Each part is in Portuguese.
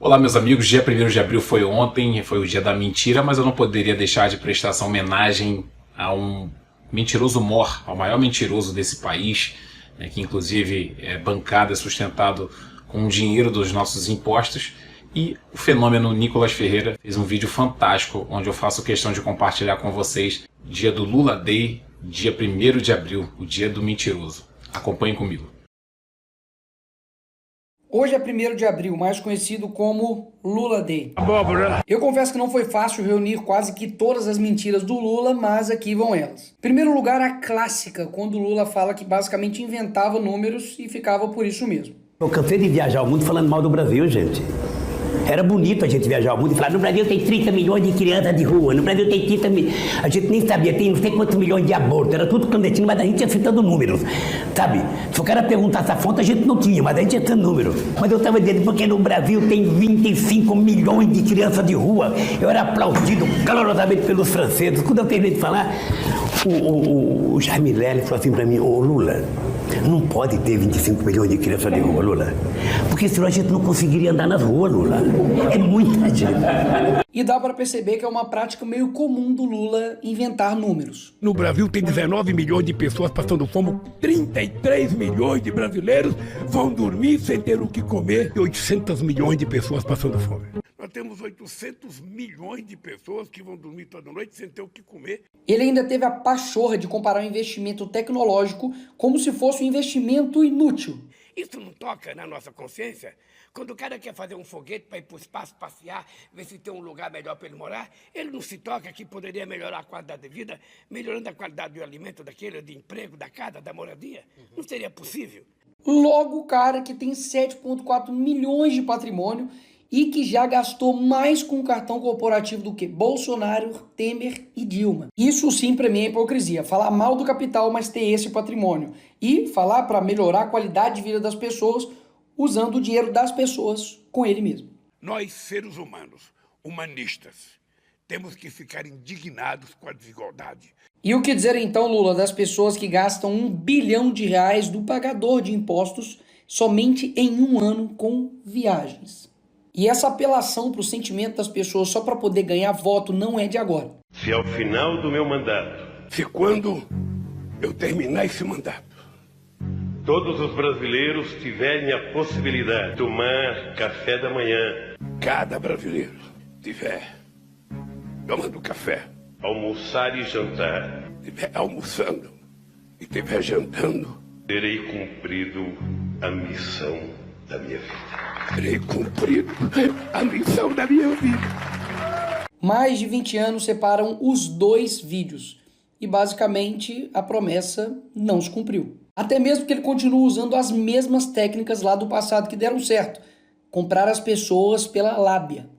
Olá meus amigos, dia 1º de abril foi ontem, foi o dia da mentira, mas eu não poderia deixar de prestar essa homenagem a um mentiroso mor, ao maior mentiroso desse país, né, que inclusive é bancado e sustentado com o dinheiro dos nossos impostos. E o fenômeno Nicolas Ferreira fez um vídeo fantástico, onde eu faço questão de compartilhar com vocês dia do Lula Day, dia 1º de abril, o dia do mentiroso. Acompanhem comigo. Hoje é 1º de abril, mais conhecido como Lula Day. Eu confesso que não foi fácil reunir quase que todas as mentiras do Lula, mas aqui vão elas. Em primeiro lugar, a clássica, quando o Lula fala que basicamente inventava números e ficava por isso mesmo. Eu cansei de viajar o mundo falando mal do Brasil, gente. Era bonito a gente viajar o mundo e falar, no Brasil tem 30 milhões de crianças de rua, no Brasil tem 30 milhões, a gente nem sabia, tem não sei quantos milhões de abortos, era tudo clandestino, mas a gente ia citando números, sabe? Se o cara perguntasse a fonte, a gente não tinha, mas a gente ia citando números. Mas eu estava dizendo, porque no Brasil tem 25 milhões de crianças de rua, eu era aplaudido calorosamente pelos franceses. Quando eu terminei de falar, o Jaime Lerner falou assim para mim, ô Lula, não pode ter 25 milhões de crianças de rua, Lula, porque senão a gente não conseguiria andar nas ruas, Lula. É muita gente. E dá para perceber que é uma prática meio comum do Lula inventar números. No Brasil tem 19 milhões de pessoas passando fome, 33 milhões de brasileiros vão dormir sem ter o que comer e 800 milhões de pessoas passando fome. Nós temos 800 milhões de pessoas que vão dormir toda noite sem ter o que comer. Ele ainda teve a pachorra de comparar o investimento tecnológico como se fosse um investimento inútil. Isso não toca na nossa consciência? Quando o cara quer fazer um foguete para ir para o espaço, passear, ver se tem um lugar melhor para ele morar, ele não se toca que poderia melhorar a qualidade de vida, melhorando a qualidade do alimento daquele, de emprego, da casa, da moradia? Não seria possível? Logo o cara que tem 7,4 milhões de patrimônio e que já gastou mais com o cartão corporativo do que Bolsonaro, Temer e Dilma. Isso sim para mim é hipocrisia, falar mal do capital, mas ter esse patrimônio. E falar para melhorar a qualidade de vida das pessoas, usando o dinheiro das pessoas com ele mesmo. Nós, seres humanos, humanistas, temos que ficar indignados com a desigualdade. E o que dizer então, Lula, das pessoas que gastam R$1 bilhão do pagador de impostos somente em um ano com viagens? E essa apelação para o sentimento das pessoas só para poder ganhar voto não é de agora. Se ao final do meu mandato, Se quando eu terminar esse mandato, todos os brasileiros tiverem a possibilidade de tomar café da manhã, cada brasileiro tiver tomando café, almoçar e jantar, tiver almoçando e tiver jantando, terei cumprido a missão da minha vida. terei cumprido a missão da minha vida. Mais de 20 anos separam os dois vídeos e basicamente a promessa não se cumpriu. Até mesmo que ele continua usando as mesmas técnicas lá do passado que deram certo. Comprar as pessoas pela lábia.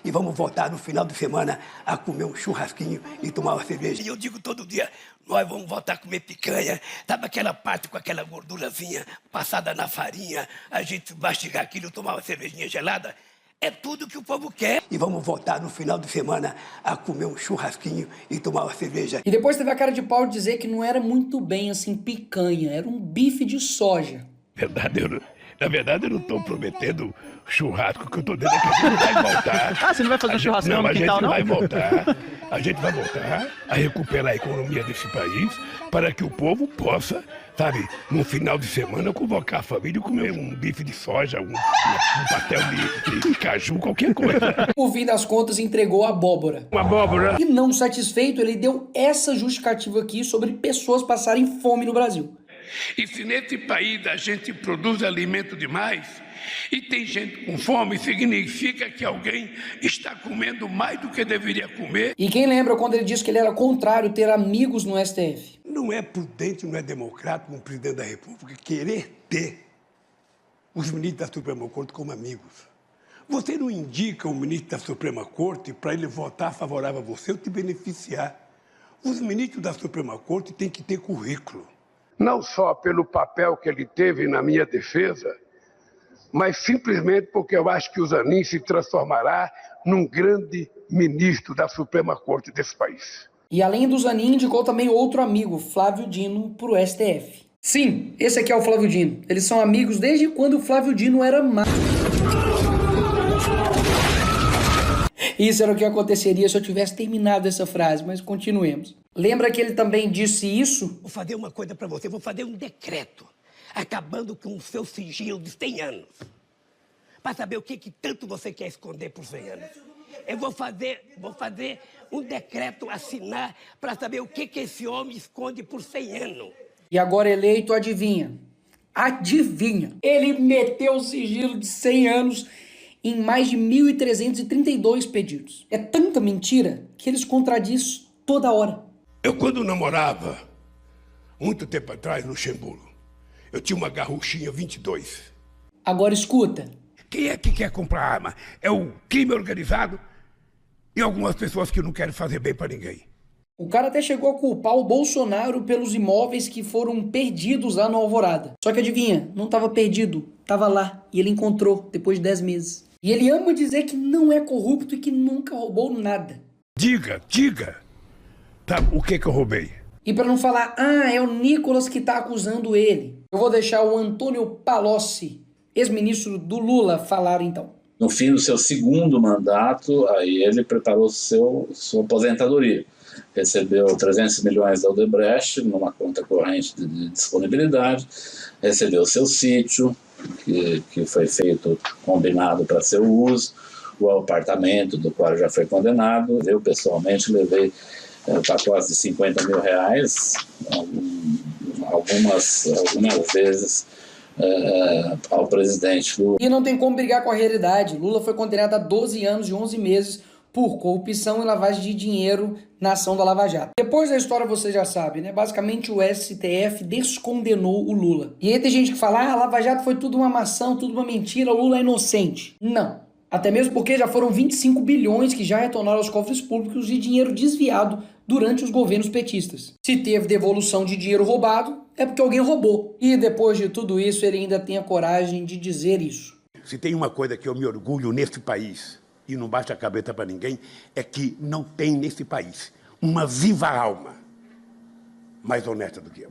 E vamos voltar no final de semana a comer um churrasquinho e tomar uma cerveja. E eu digo todo dia, nós vamos voltar a comer picanha, sabe aquela parte com aquela gordurazinha passada na farinha, a gente mastigar aquilo, tomar uma cervejinha gelada? É tudo que o povo quer. E vamos voltar no final de semana a comer um churrasquinho e tomar uma cerveja. E depois teve a cara de pau de dizer que não era muito bem assim picanha, era um bife de soja. Na verdade, eu não estou prometendo churrasco, que eu estou dizendo é que a gente vai voltar. Ah, você não vai fazer churrasco no quintal, não? A gente vai voltar a recuperar a economia desse país para que o povo possa, sabe, no final de semana, convocar a família e comer um bife de soja, um pastel de caju, qualquer coisa. No fim das contas, entregou a abóbora. Uma abóbora. E não satisfeito, ele deu essa justificativa aqui sobre pessoas passarem fome no Brasil. E se nesse país a gente produz alimento demais e tem gente com fome, significa que alguém está comendo mais do que deveria comer. E quem lembra quando ele disse que ele era contrário ter amigos no STF? Não é prudente, não é democrático um presidente da República querer ter os ministros da Suprema Corte como amigos. Você não indica o ministro da Suprema Corte para ele votar favorável a você ou te beneficiar. Os ministros da Suprema Corte têm que ter currículo. Não só pelo papel que ele teve na minha defesa, mas simplesmente porque eu acho que o Zanin se transformará num grande ministro da Suprema Corte desse país. E além do Zanin, indicou também outro amigo, Flávio Dino, para o STF. Sim, esse aqui é o Flávio Dino. Eles são amigos desde quando o Flávio Dino era Isso era o que aconteceria se eu tivesse terminado essa frase, mas continuemos. Lembra que ele também disse isso? Vou fazer uma coisa para você, vou fazer um decreto, acabando com o seu sigilo de 100 anos. Para saber o que tanto você quer esconder por 100 anos. Eu vou fazer um decreto, assinar, para saber o que esse homem esconde por 100 anos. E agora eleito, adivinha? Adivinha? Ele meteu o sigilo de 100 anos em mais de 1.332 pedidos. É tanta mentira que eles contradiz toda hora. Eu, quando namorava, muito tempo atrás, no Luxemburgo, eu tinha uma garruchinha 22. Agora escuta. Quem é que quer comprar arma? É o crime organizado e algumas pessoas que não querem fazer bem para ninguém. O cara até chegou a culpar o Bolsonaro pelos imóveis que foram perdidos lá no Alvorada. Só que adivinha, não estava perdido, estava lá e ele encontrou depois de 10 meses. E ele ama dizer que não é corrupto e que nunca roubou nada. Diga. Tá, o que eu roubei? E para não falar, é o Nicolas que está acusando ele, eu vou deixar o Antônio Palocci, ex-ministro do Lula, falar então. No fim do seu segundo mandato, aí ele preparou sua aposentadoria. Recebeu 300 milhões da Odebrecht numa conta corrente de disponibilidade, recebeu seu sítio, que foi feito, combinado para seu uso, o apartamento do qual já foi condenado. Eu, pessoalmente, levei pacotes de 50 mil reais, algumas vezes, ao presidente Lula. E não tem como brigar com a realidade. Lula foi condenado a 12 anos e 11 meses por corrupção e lavagem de dinheiro na ação da Lava Jato. Depois da história você já sabe, né? Basicamente o STF descondenou o Lula. E aí tem gente que fala, a Lava Jato foi tudo uma armação, tudo uma mentira, o Lula é inocente. Não. Até mesmo porque já foram 25 bilhões que já retornaram aos cofres públicos de dinheiro desviado durante os governos petistas. Se teve devolução de dinheiro roubado, é porque alguém roubou. E depois de tudo isso, ele ainda tem a coragem de dizer isso. Se tem uma coisa que eu me orgulho nesse país, e não baixa a cabeça para ninguém, é que não tem nesse país uma viva alma mais honesta do que eu.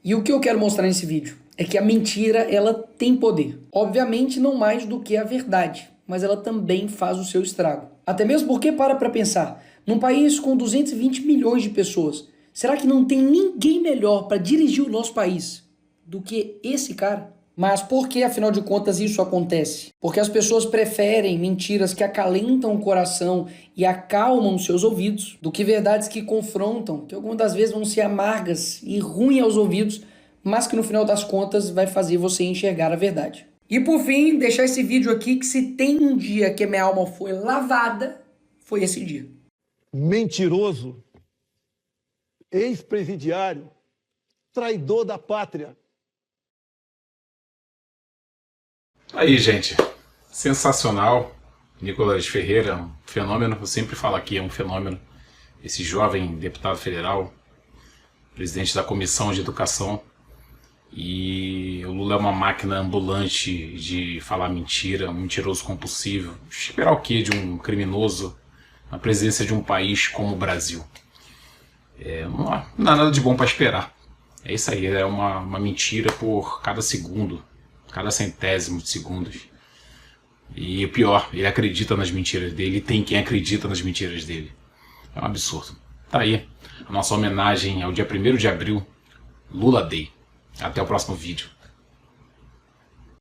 E o que eu quero mostrar nesse vídeo é que a mentira, ela tem poder. Obviamente não mais do que a verdade, mas ela também faz o seu estrago. Até mesmo porque, para pensar, num país com 220 milhões de pessoas, será que não tem ninguém melhor para dirigir o nosso país do que esse cara? Mas por que, afinal de contas, isso acontece? Porque as pessoas preferem mentiras que acalentam o coração e acalmam seus ouvidos do que verdades que confrontam, que algumas das vezes vão ser amargas e ruins aos ouvidos, mas que no final das contas vai fazer você enxergar a verdade. E por fim, deixar esse vídeo aqui que se tem um dia que a minha alma foi lavada, foi esse dia. Mentiroso, ex-presidiário, traidor da pátria. Aí, gente, sensacional. Nicolas Ferreira, um fenômeno, eu sempre falo aqui, é um fenômeno. Esse jovem deputado federal, presidente da Comissão de Educação. E o Lula é uma máquina ambulante de falar mentira, um mentiroso compulsivo. Esperar o quê de um criminoso na presidência de um país como o Brasil? Não há nada de bom para esperar. É isso aí, é uma mentira por cada segundo. Cada centésimo de segundos. E o pior, ele acredita nas mentiras dele, e tem quem acredita nas mentiras dele. É um absurdo. Tá aí a nossa homenagem ao dia 1º de abril, Lula Day. Até o próximo vídeo.